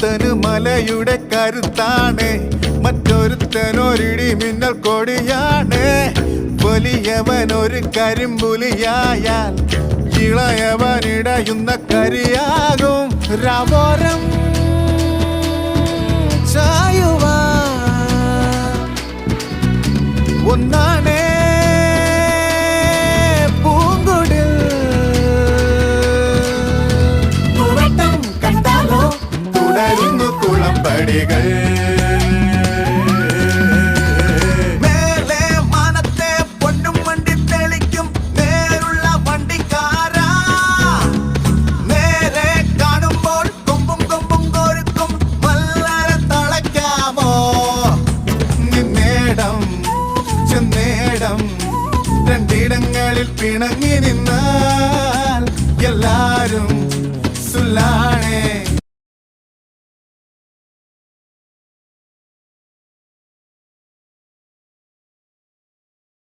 ഒരുത്തന് മലയുടെ കരുത്താണ്, മറ്റൊരുത്തനൊരിടി മിന്നൽ കൊടിയാണ്. വലിയവൻ ഒരു കരിമ്പുലിയായാൽ ഇളയവനിടയുന്ന കരിയാകും. രാവോരം ചായുവാ ഒന്നാണേ പൂങ്കുടിൽ. പൂവട്ടം കണ്ടാലോ തുടരുന്നു കുളമ്പടികൾ. മേലെ മാനത്തെ പൊന്നും വണ്ടി തെളിക്കും നേരുള്ള വണ്ടിക്കാരാ. നേരെ കാണുമ്പോൾ കൊമ്പും കൊമ്പും കോരുക്കും വല്ലരെ തളയ്ക്കാമോ? നേടം ചെന്നേടം രണ്ടിടങ്ങളിൽ പിണങ്ങി